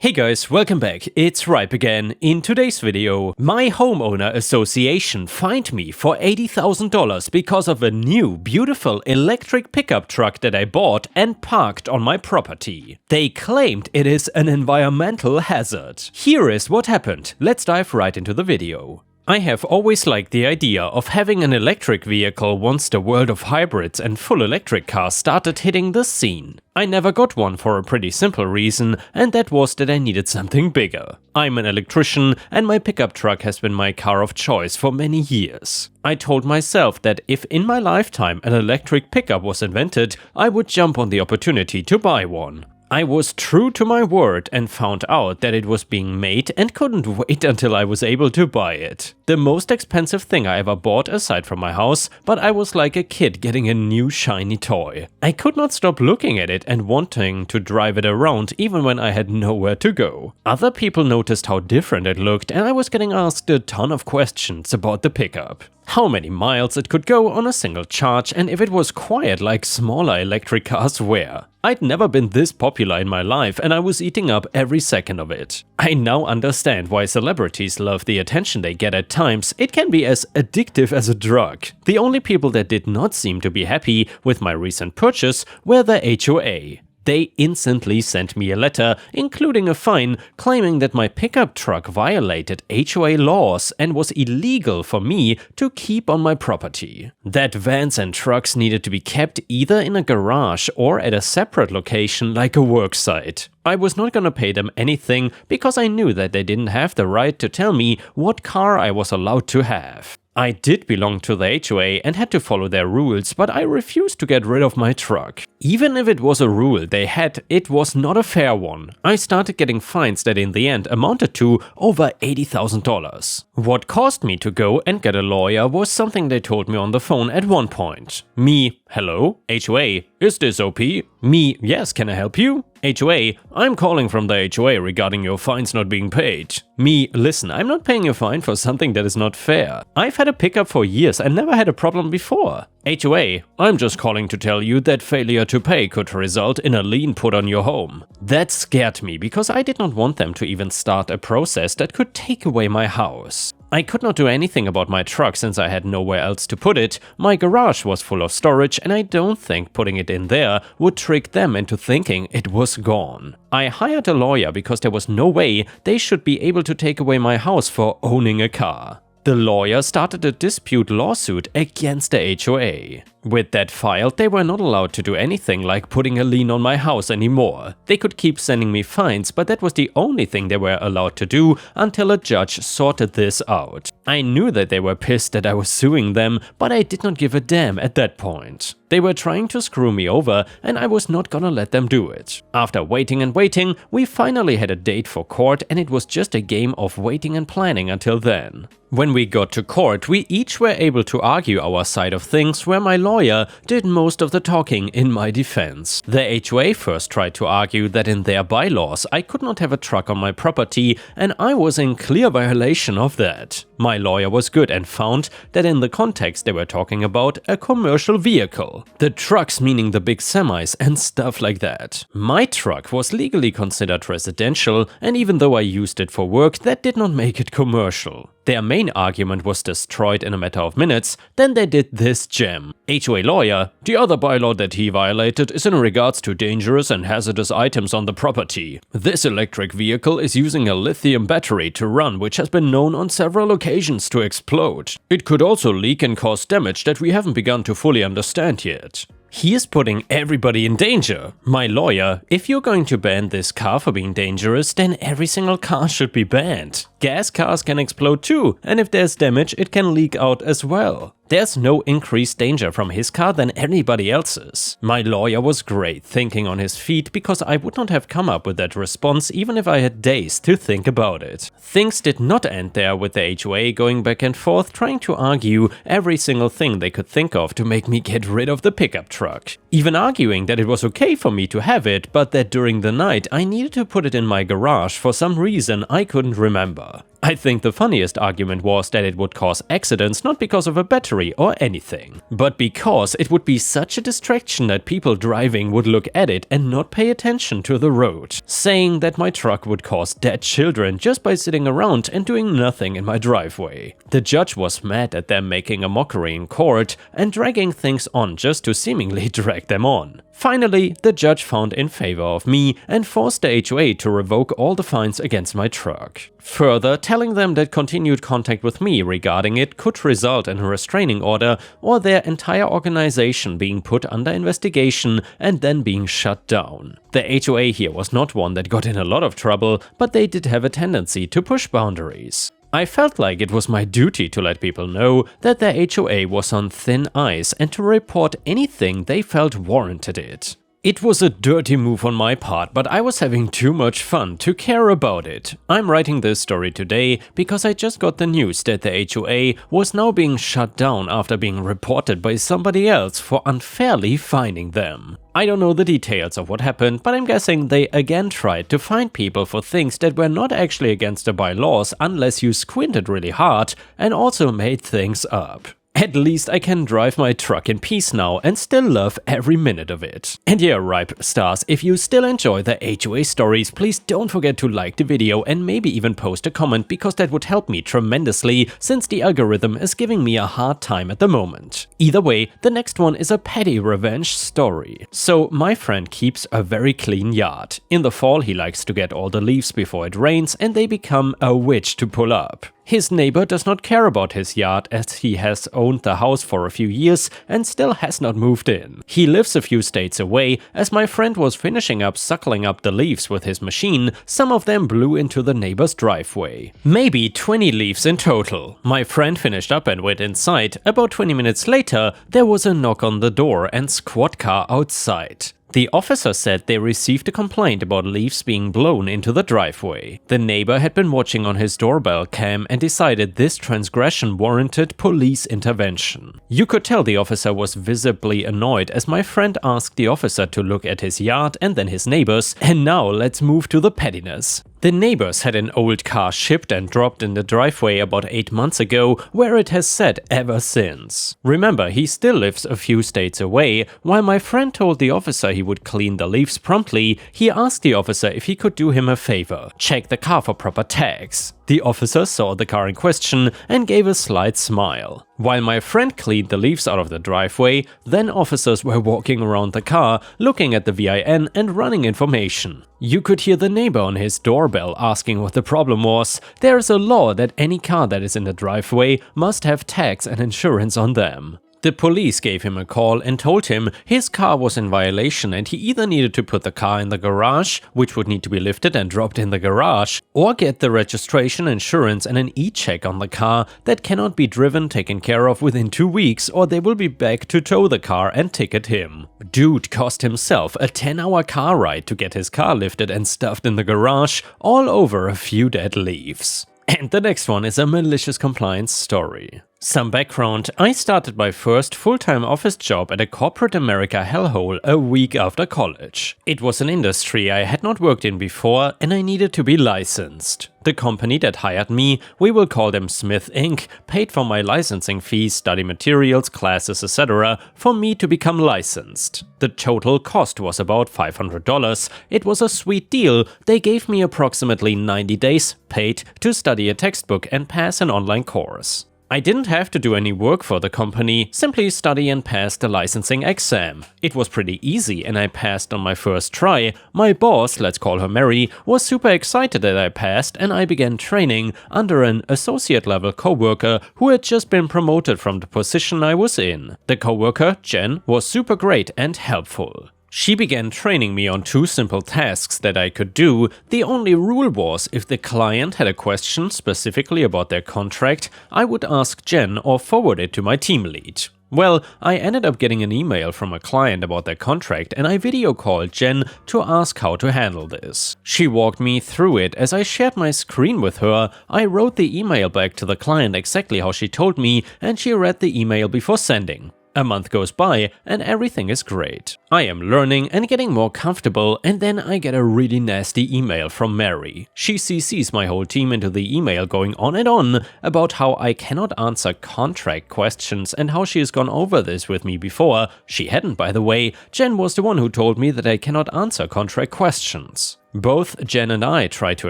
Hey guys, welcome back, it's Ripe again. In today's video, my homeowner association fined me for $80,000 because of a new, beautiful electric pickup truck that I bought and parked on my property. They claimed it is an environmental hazard. Here is what happened, let's dive right into the video. I have always liked the idea of having an electric vehicle once the world of hybrids and full electric cars started hitting the scene. I never got one for a pretty simple reason, and that was that I needed something bigger. I'm an electrician, and my pickup truck has been my car of choice for many years. I told myself that if in my lifetime an electric pickup was invented, I would jump on the opportunity to buy one. I was true to my word and found out that it was being made and couldn't wait until I was able to buy it. The most expensive thing I ever bought aside from my house, but I was like a kid getting a new shiny toy. I could not stop looking at it and wanting to drive it around even when I had nowhere to go. Other people noticed how different it looked, and I was getting asked a ton of questions about the pickup. How many miles it could go on a single charge, and if it was quiet like smaller electric cars were. I'd never been this popular in my life, and I was eating up every second of it. I now understand why celebrities love the attention they get at times. It can be as addictive as a drug. The only people that did not seem to be happy with my recent purchase were the HOA. They instantly sent me a letter, including a fine, claiming that my pickup truck violated HOA laws and was illegal for me to keep on my property. That vans and trucks needed to be kept either in a garage or at a separate location like a worksite. I was not gonna pay them anything because I knew that they didn't have the right to tell me what car I was allowed to have. I did belong to the HOA and had to follow their rules, but I refused to get rid of my truck. Even if it was a rule they had, it was not a fair one. I started getting fines that in the end amounted to over $80,000. What caused me to go and get a lawyer was something they told me on the phone at one point. Me, hello? HOA, is this OP? Me, yes, can I help you? HOA, I'm calling from the HOA regarding your fines not being paid. Me, listen, I'm not paying a fine for something that is not fair. I've had a pickup for years and never had a problem before. HOA, I'm just calling to tell you that failure to pay could result in a lien put on your home. That scared me because I did not want them to even start a process that could take away my house. I could not do anything about my truck since I had nowhere else to put it. My garage was full of storage, and I don't think putting it in there would trick them into thinking it was gone. I hired a lawyer because there was no way they should be able to take away my house for owning a car. The lawyer started a dispute lawsuit against the HOA. With that filed, they were not allowed to do anything like putting a lien on my house anymore. They could keep sending me fines, but that was the only thing they were allowed to do until a judge sorted this out. I knew that they were pissed that I was suing them, but I did not give a damn at that point. They were trying to screw me over, and I was not gonna let them do it. After waiting and waiting, we finally had a date for court, and it was just a game of waiting and planning until then. When we got to court, we each were able to argue our side of things, where my lawyer did most of the talking in my defense. The HOA first tried to argue that in their bylaws I could not have a truck on my property, and I was in clear violation of that. My lawyer was good and found that in the context they were talking about a commercial vehicle. The trucks meaning the big semis and stuff like that. My truck was legally considered residential, and even though I used it for work, that did not make it commercial. Their main argument was destroyed in a matter of minutes, then they did this gem. HOA lawyer, the other bylaw that he violated is in regards to dangerous and hazardous items on the property. This electric vehicle is using a lithium battery to run, which has been known on several occasions to explode. It could also leak and cause damage that we haven't begun to fully understand yet. He is putting everybody in danger. My lawyer, if you're going to ban this car for being dangerous, then every single car should be banned. Gas cars can explode too, and if there's damage, it can leak out as well. There's no increased danger from his car than anybody else's. My lawyer was great, thinking on his feet, because I would not have come up with that response even if I had days to think about it. Things did not end there, with the HOA going back and forth trying to argue every single thing they could think of to make me get rid of the pickup truck. Even arguing that it was okay for me to have it, but that during the night I needed to put it in my garage for some reason I couldn't remember. I think the funniest argument was that it would cause accidents not because of a battery or anything, but because it would be such a distraction that people driving would look at it and not pay attention to the road, saying that my truck would cause dead children just by sitting around and doing nothing in my driveway. The judge was mad at them making a mockery in court and dragging things on just to seemingly drag them on. Finally, the judge found in favor of me and forced the HOA to revoke all the fines against my truck, further telling them that continued contact with me regarding it could result in a restraining order or their entire organization being put under investigation and then being shut down. The HOA here was not one that got in a lot of trouble, but they did have a tendency to push boundaries. I felt like it was my duty to let people know that the HOA was on thin ice and to report anything they felt warranted it. It was a dirty move on my part, but I was having too much fun to care about it. I'm writing this story today because I just got the news that the HOA was now being shut down after being reported by somebody else for unfairly fining them. I don't know the details of what happened, but I'm guessing they again tried to fine people for things that were not actually against the bylaws unless you squinted really hard, and also made things up. At least I can drive my truck in peace now and still love every minute of it. And yeah, Ripe Stars, if you still enjoy the HOA stories, please don't forget to like the video and maybe even post a comment, because that would help me tremendously since the algorithm is giving me a hard time at the moment. Either way, the next one is a petty revenge story. So my friend keeps a very clean yard. In the fall he likes to get all the leaves before it rains and they become a witch to pull up. His neighbor does not care about his yard as he has owned the house for a few years and still has not moved in. He lives a few states away. As my friend was finishing up suckling up the leaves with his machine, some of them blew into the neighbor's driveway. Maybe 20 leaves in total. My friend finished up and went inside. About 20 minutes later, there was a knock on the door and squad car outside. The officer said they received a complaint about leaves being blown into the driveway. The neighbor had been watching on his doorbell cam and decided this transgression warranted police intervention. You could tell the officer was visibly annoyed as my friend asked the officer to look at his yard and then his neighbors, and now let's move to the pettiness. The neighbors had an old car shipped and dropped in the driveway about 8 months ago, where it has sat ever since. Remember, he still lives a few states away. While my friend told the officer he would clean the leaves promptly, he asked the officer if he could do him a favor: check the car for proper tags. The officer saw the car in question and gave a slight smile. While my friend cleaned the leaves out of the driveway, then officers were walking around the car, looking at the VIN and running information. You could hear the neighbor on his doorbell asking what the problem was. There is a law that any car that is in the driveway must have tags and insurance on them. The police gave him a call and told him his car was in violation and he either needed to put the car in the garage, which would need to be lifted and dropped in the garage, or get the registration, insurance and an e-check on the car that cannot be driven taken care of within 2 weeks, or they will be back to tow the car and ticket him. Dude cost himself a 10-hour car ride to get his car lifted and stuffed in the garage, all over a few dead leaves. And the next one is a malicious compliance story. Some background: I started my first full-time office job at a corporate America hellhole a week after college. It was an industry I had not worked in before and I needed to be licensed. The company that hired me, we will call them Smith Inc., paid for my licensing fees, study materials, classes, etc. for me to become licensed. The total cost was about $500. It was a sweet deal. They gave me approximately 90 days, paid, to study a textbook and pass an online course. I didn't have to do any work for the company, simply study and pass the licensing exam. It was pretty easy and I passed on my first try. My boss, let's call her Mary, was super excited that I passed and I began training under an associate level coworker who had just been promoted from the position I was in. The coworker, Jen, was super great and helpful. She began training me on 2 simple tasks that I could do. The only rule was if the client had a question specifically about their contract, I would ask Jen or forward it to my team lead. Well, I ended up getting an email from a client about their contract and I video called Jen to ask how to handle this. She walked me through it. As I shared my screen with her, I wrote the email back to the client exactly how she told me and she read the email before sending. A month goes by and everything is great. I am learning and getting more comfortable, and then I get a really nasty email from Mary. She CCs my whole team into the email, going on and on about how I cannot answer contract questions and how she has gone over this with me before. She hadn't, by the way. Jen was the one who told me that I cannot answer contract questions. Both Jen and I tried to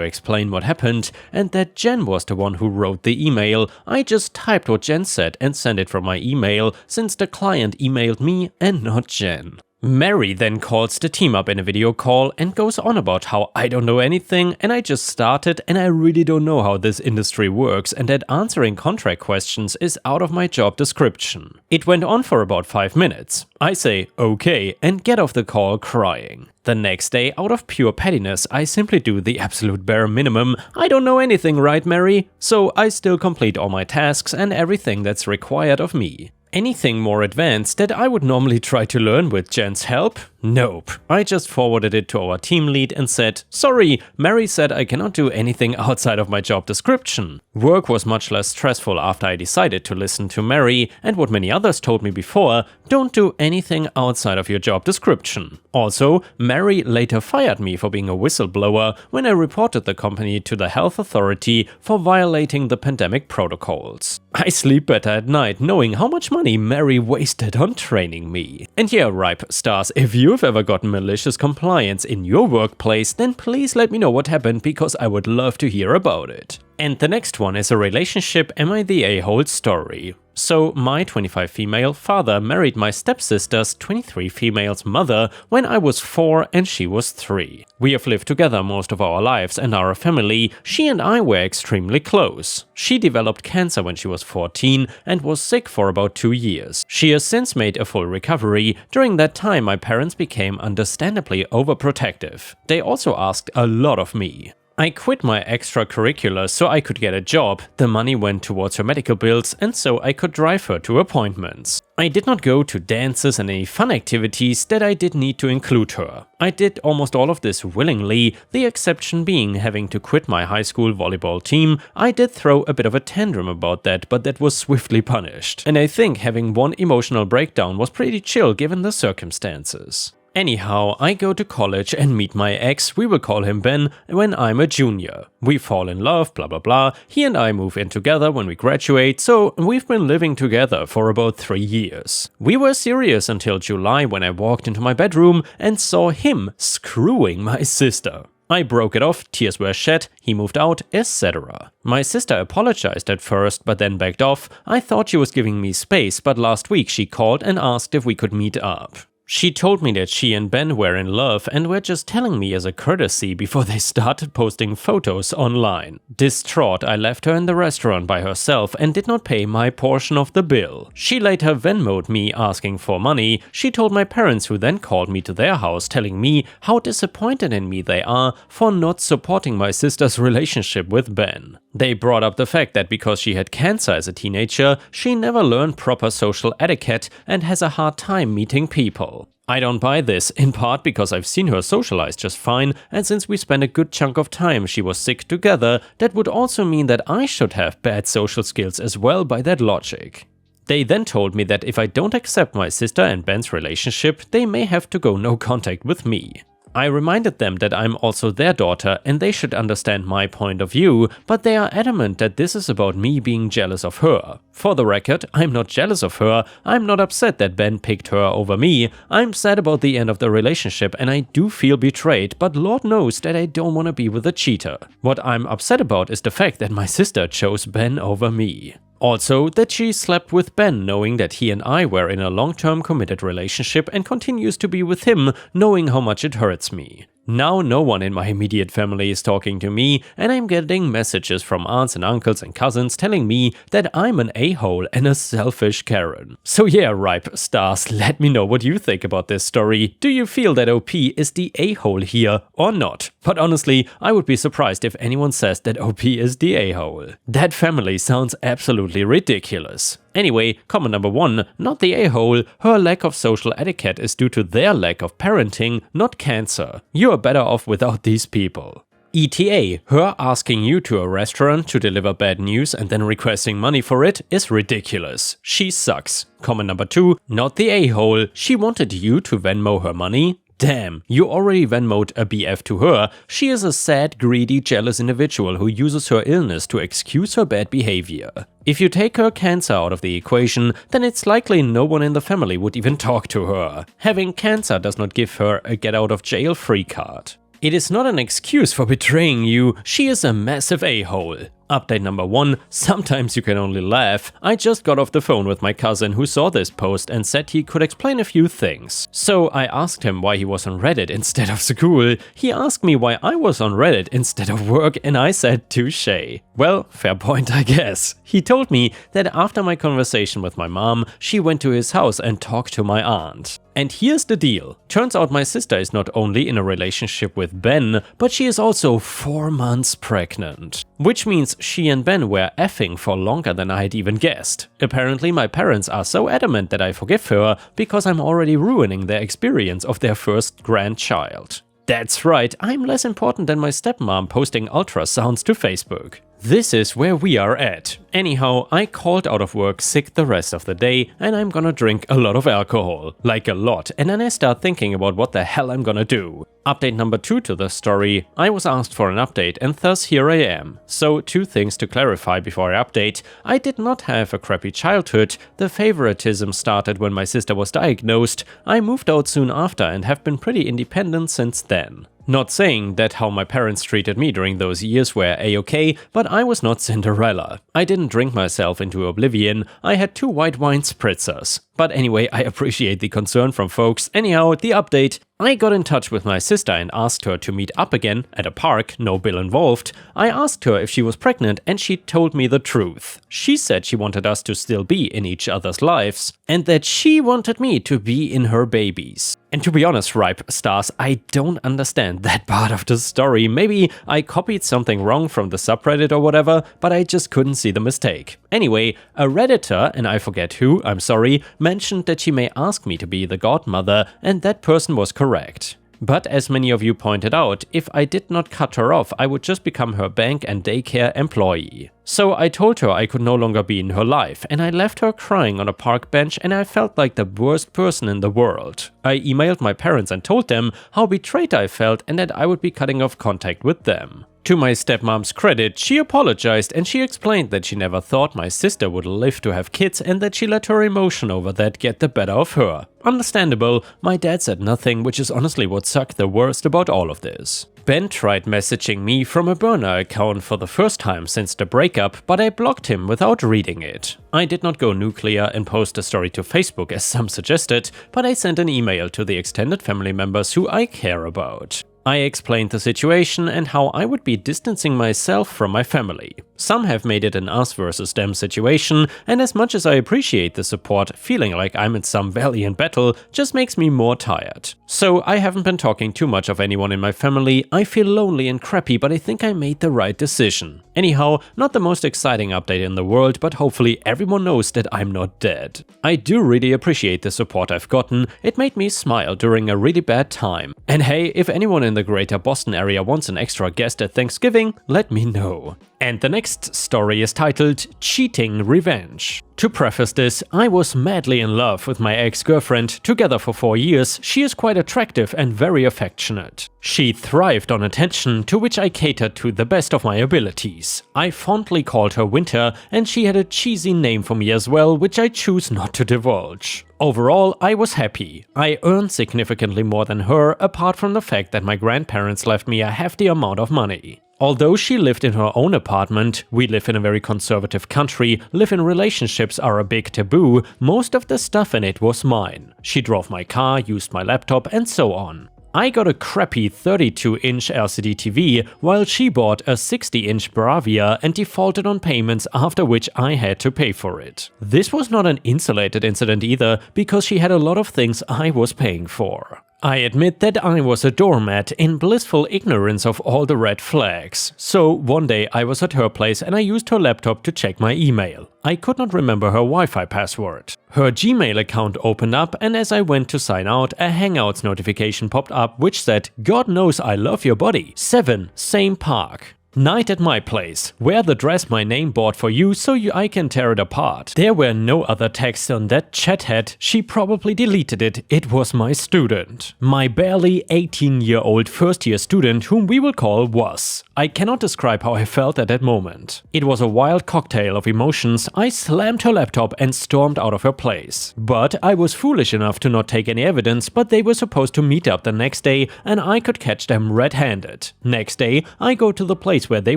explain what happened, and that Jen was the one who wrote the email. I just typed what Jen said and sent it from my email, since the client emailed me and not Jen. Mary then calls the team up in a video call and goes on about how I don't know anything and I just started and I really don't know how this industry works and that answering contract questions is out of my job description. It went on for about 5 minutes. I say okay and get off the call crying. The next day, out of pure pettiness, I simply do the absolute bare minimum. I don't know anything, right, Mary? So I still complete all my tasks and everything that's required of me. Anything more advanced that I would normally try to learn with Jen's help? Nope. I just forwarded it to our team lead and said, sorry, Mary said I cannot do anything outside of my job description. Work was much less stressful after I decided to listen to Mary, and what many others told me before, don't do anything outside of your job description. Also, Mary later fired me for being a whistleblower when I reported the company to the health authority for violating the pandemic protocols. I sleep better at night knowing how much money Mary wasted on training me. And yeah, Ripe Stars, if you've ever gotten malicious compliance in your workplace, then please let me know what happened, because I would love to hear about it. And the next one is a relationship am I the a-hole story. So my 25 female father married my stepsister's 23 female's mother when I was 4 and she was 3. We have lived together most of our lives and are a family. She and I were extremely close. She developed cancer when she was 14 and was sick for about 2 years. She has since made a full recovery. During that time, my parents became understandably overprotective. They also asked a lot of me. I quit my extracurriculars so I could get a job. The money went towards her medical bills and so I could drive her to appointments. I did not go to dances and any fun activities that I did need to include her. I did almost all of this willingly, the exception being having to quit my high school volleyball team. I did throw a bit of a tantrum about that, but that was swiftly punished. And I think having one emotional breakdown was pretty chill given the circumstances. Anyhow, I go to college and meet my ex, we will call him Ben, when I'm a junior. We fall in love, blah blah blah. He and I move in together when we graduate, so we've been living together for about 3 years. We were serious until July when I walked into my bedroom and saw him screwing my sister. I broke it off, tears were shed, he moved out, etc. My sister apologized at first, but then backed off. I thought she was giving me space, but last week she called and asked if we could meet up. She told me that she and Ben were in love and were just telling me as a courtesy before they started posting photos online. Distraught, I left her in the restaurant by herself and did not pay my portion of the bill. She later Venmo'd me asking for money. She told my parents, who then called me to their house telling me how disappointed in me they are for not supporting my sister's relationship with Ben. They brought up the fact that because she had cancer as a teenager, she never learned proper social etiquette and has a hard time meeting people. I don't buy this, in part because I've seen her socialize just fine, and since we spent a good chunk of time she was sick together, that would also mean that I should have bad social skills as well by that logic. They then told me that if I don't accept my sister and Ben's relationship, they may have to go no contact with me. I reminded them that I'm also their daughter and they should understand my point of view, but they are adamant that this is about me being jealous of her. For the record, I'm not jealous of her, I'm not upset that Ben picked her over me, I'm sad about the end of the relationship and I do feel betrayed, but Lord knows that I don't want to be with a cheater. What I'm upset about is the fact that my sister chose Ben over me. Also, that she slept with Ben knowing that he and I were in a long-term committed relationship and continues to be with him knowing how much it hurts me. Now no one in my immediate family is talking to me and I'm getting messages from aunts and uncles and cousins telling me that I'm an a-hole and a selfish Karen. So yeah, Ripe Stars, let me know what you think about this story. Do you feel that OP is the a-hole here or not? But honestly, I would be surprised if anyone says that OP is the a-hole. That family sounds absolutely ridiculous. Anyway, comment number 1, not the a-hole, her lack of social etiquette is due to their lack of parenting, not cancer. You are better off without these people. ETA, her asking you to a restaurant to deliver bad news and then requesting money for it is ridiculous. She sucks. Comment number 2, not the a-hole, she wanted you to Venmo her money? Damn, you already Venmo'd a BF to her. She is a sad, greedy, jealous individual who uses her illness to excuse her bad behavior. If you take her cancer out of the equation, then it's likely no one in the family would even talk to her. Having cancer does not give her a get-out-of-jail-free card. It is not an excuse for betraying you, she is a massive a-hole. Update number 1, sometimes you can only laugh. I just got off the phone with my cousin who saw this post and said he could explain a few things. So I asked him why he was on Reddit instead of school. He asked me why I was on Reddit instead of work and I said touché. Well, fair point I guess. He told me that after my conversation with my mom, she went to his house and talked to my aunt. And here's the deal. Turns out my sister is not only in a relationship with Ben, but she is also 4 months pregnant. Which means she and Ben were effing for longer than I had even guessed. Apparently my parents are so adamant that I forgive her because I'm already ruining their experience of their first grandchild. That's right, I'm less important than my stepmom posting ultrasounds to Facebook. This is where we are at. Anyhow, I called out of work sick the rest of the day and I'm gonna drink a lot of alcohol. Like a lot, and then I start thinking about what the hell I'm gonna do. Update number 2 to the story. I was asked for an update and thus here I am. So 2 things to clarify before I update. I did not have a crappy childhood. The favoritism started when my sister was diagnosed. I moved out soon after and have been pretty independent since then. Not saying that how my parents treated me during those years were a-okay, but I was not Cinderella. I didn't drink myself into oblivion, I had 2 white wine spritzers. But anyway, I appreciate the concern from folks. Anyhow, the update. I got in touch with my sister and asked her to meet up again at a park, no bill involved. I asked her if she was pregnant and she told me the truth. She said she wanted us to still be in each other's lives and that she wanted me to be in her babies. And to be honest, Ripe Stars, I don't understand that part of the story. Maybe I copied something wrong from the subreddit or whatever, but I just couldn't see the mistake. Anyway, a Redditor, and I forget who, I'm sorry, mentioned that she may ask me to be the godmother, and that person was correct. But as many of you pointed out, if I did not cut her off, I would just become her bank and daycare employee. So I told her I could no longer be in her life, and I left her crying on a park bench and I felt like the worst person in the world. I emailed my parents and told them how betrayed I felt and that I would be cutting off contact with them. To my stepmom's credit, she apologized and she explained that she never thought my sister would live to have kids and that she let her emotion over that get the better of her. Understandable, my dad said nothing, which is honestly what sucked the worst about all of this. Ben tried messaging me from a burner account for the first time since the breakup, but I blocked him without reading it. I did not go nuclear and post the story to Facebook as some suggested, but I sent an email to the extended family members who I care about. I explained the situation and how I would be distancing myself from my family. Some have made it an us versus them situation, and as much as I appreciate the support, feeling like I'm in some valiant battle just makes me more tired. So I haven't been talking too much of anyone in my family. I feel lonely and crappy, but I think I made the right decision. Anyhow, not the most exciting update in the world, but hopefully everyone knows that I'm not dead. I do really appreciate the support I've gotten. It made me smile during a really bad time. And hey, if anyone in the greater Boston area wants an extra guest at Thanksgiving, let me know. And the next story is titled Cheating Revenge. To preface this, I was madly in love with my ex-girlfriend. Together for 4 years, she is quite attractive and very affectionate. She thrived on attention, to which I catered to the best of my abilities. I fondly called her Winter, and she had a cheesy name for me as well, which I choose not to divulge. Overall, I was happy. I earned significantly more than her, apart from the fact that my grandparents left me a hefty amount of money. Although she lived in her own apartment, we live in a very conservative country, live-in relationships are a big taboo, most of the stuff in it was mine. She drove my car, used my laptop, and so on. I got a crappy 32-inch LCD TV, while she bought a 60-inch Bravia and defaulted on payments, after which I had to pay for it. This was not an insulated incident either, because she had a lot of things I was paying for. I admit that I was a doormat in blissful ignorance of all the red flags. So one day I was at her place and I used her laptop to check my email. I could not remember her Wi-Fi password. Her Gmail account opened up, and as I went to sign out, a Hangouts notification popped up which said, "God knows I love your body. 7, same park. Night at my place. Wear the dress my name bought for you so I can tear it apart." There were no other texts on that chat head. She probably deleted it. It was my student. My barely 18-year-old first-year student, whom we will call Was. I cannot describe how I felt at that moment. It was a wild cocktail of emotions. I slammed her laptop and stormed out of her place. But I was foolish enough to not take any evidence, but they were supposed to meet up the next day and I could catch them red-handed. Next day, I go to the place where they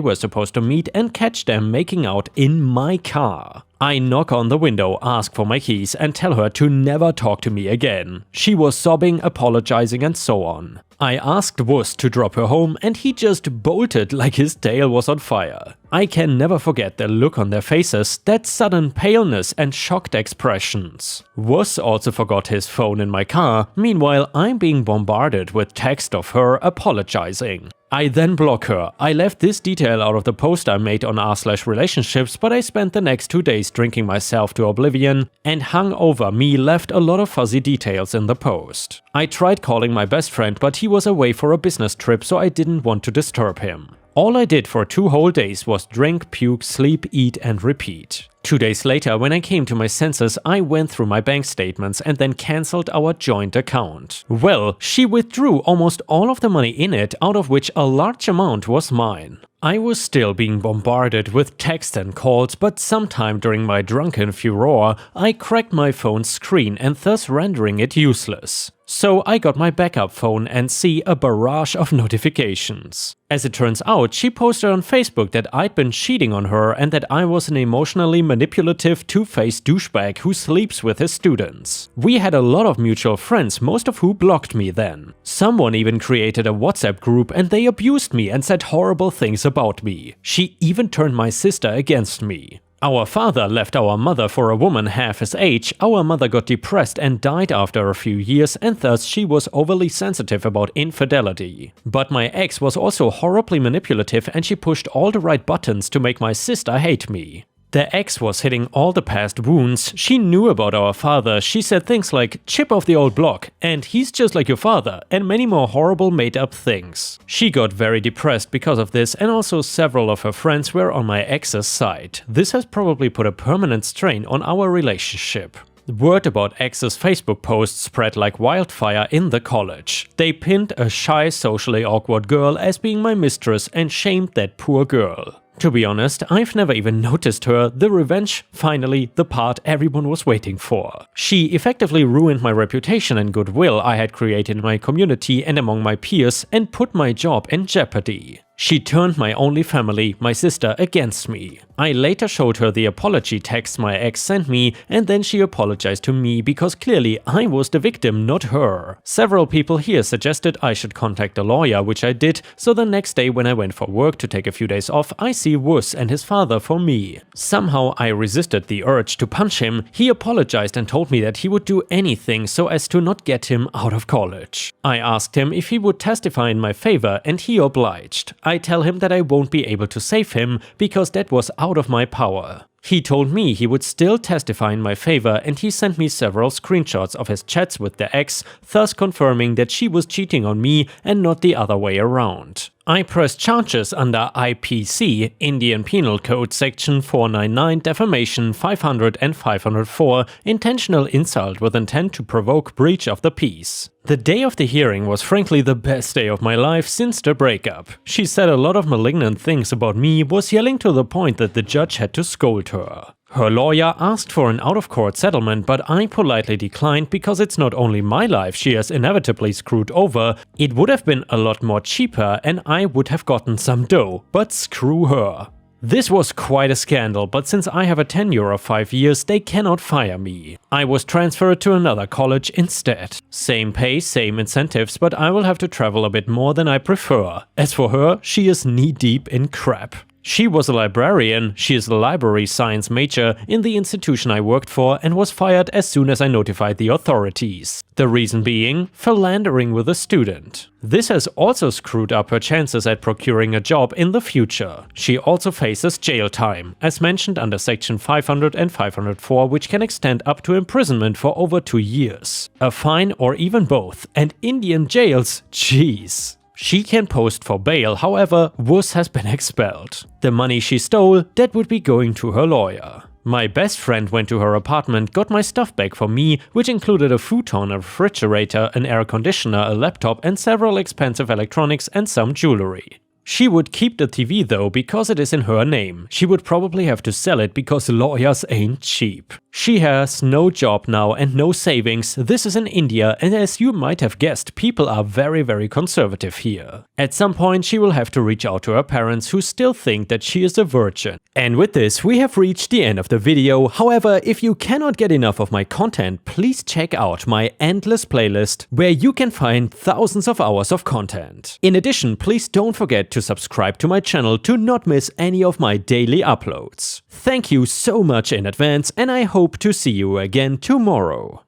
were supposed to meet and catch them making out in my car. I knock on the window, ask for my keys and tell her to never talk to me again. She was sobbing, apologizing and so on. I asked Wuss to drop her home and he just bolted like his tail was on fire. I can never forget the look on their faces, that sudden paleness and shocked expressions. Wuss also forgot his phone in my car. Meanwhile, I'm being bombarded with text of her apologizing. I then block her. I left this detail out of the post I made on r/relationships, but I spent the next 2 days drinking myself to oblivion, and hung over me left a lot of fuzzy details in the post. I tried calling my best friend, but he was away for a business trip, so I didn't want to disturb him. All I did for 2 whole days was drink, puke, sleep, eat and repeat. 2 days later, when I came to my senses, I went through my bank statements and then cancelled our joint account. Well, she withdrew almost all of the money in it, out of which a large amount was mine. I was still being bombarded with texts and calls, but sometime during my drunken furor, I cracked my phone's screen and thus rendering it useless. So I got my backup phone and see a barrage of notifications. As it turns out, she posted on Facebook that I'd been cheating on her and that I was an emotionally manipulative, two-faced douchebag who sleeps with his students. We had a lot of mutual friends, most of who blocked me then. Someone even created a WhatsApp group and they abused me and said horrible things about me. She even turned my sister against me. Our father left our mother for a woman half his age. Our mother got depressed and died after a few years, and thus she was overly sensitive about infidelity. But my ex was also horribly manipulative and she pushed all the right buttons to make my sister hate me. The ex was hitting all the past wounds. She knew about our father. She said things like "chip off the old block" and "he's just like your father" and many more horrible made-up things. She got very depressed because of this, and also several of her friends were on my ex's side. This has probably put a permanent strain on our relationship. Word about ex's Facebook posts spread like wildfire in the college. They pinned a shy, socially awkward girl as being my mistress and shamed that poor girl. To be honest, I've never even noticed her. The revenge, finally, the part everyone was waiting for. She effectively ruined my reputation and goodwill I had created in my community and among my peers, and put my job in jeopardy. She turned my only family, my sister, against me. I later showed her the apology text my ex sent me, and then she apologized to me because clearly I was the victim, not her. Several people here suggested I should contact a lawyer, which I did, so the next day when I went for work to take a few days off, I see Wuss and his father for me. Somehow I resisted the urge to punch him. He apologized and told me that he would do anything so as to not get him out of college. I asked him if he would testify in my favor, and he obliged. I tell him that I won't be able to save him because that was out of my power. He told me he would still testify in my favor, and he sent me several screenshots of his chats with the ex, thus confirming that she was cheating on me and not the other way around. I pressed charges under IPC, Indian Penal Code Section 499, defamation 500 and 504, intentional insult with intent to provoke breach of the peace. The day of the hearing was frankly the best day of my life since the breakup. She said a lot of malignant things about me, was yelling to the point that the judge had to scold her. Her lawyer asked for an out-of-court settlement, but I politely declined because it's not only my life she has inevitably screwed over, it would have been a lot more cheaper and I would have gotten some dough, but screw her. This was quite a scandal, but since I have a tenure of 5 years, they cannot fire me. I was transferred to another college instead. Same pay, same incentives, but I will have to travel a bit more than I prefer. As for her, she is knee-deep in crap. She was a librarian, she is a library science major in the institution I worked for and was fired as soon as I notified the authorities. The reason being, philandering with a student. This has also screwed up her chances at procuring a job in the future. She also faces jail time, as mentioned under section 500 and 504, which can extend up to imprisonment for over 2 years. A fine or even both, and Indian jails, jeez. She can post for bail, however, Wuss has been expelled. The money she stole, that would be going to her lawyer. My best friend went to her apartment, got my stuff back for me, which included a futon, a refrigerator, an air conditioner, a laptop and several expensive electronics and some jewelry. She would keep the TV though because it is in her name. She would probably have to sell it because lawyers ain't cheap. She has no job now and no savings. This is in India, and as you might have guessed, people are very conservative here. At some point she will have to reach out to her parents, who still think that she is a virgin. And with this we have reached the end of the video. However, if you cannot get enough of my content, please check out my endless playlist where you can find thousands of hours of content. In addition, please don't forget to subscribe to my channel to not miss any of my daily uploads. Thank you so much in advance, and I hope to see you again tomorrow.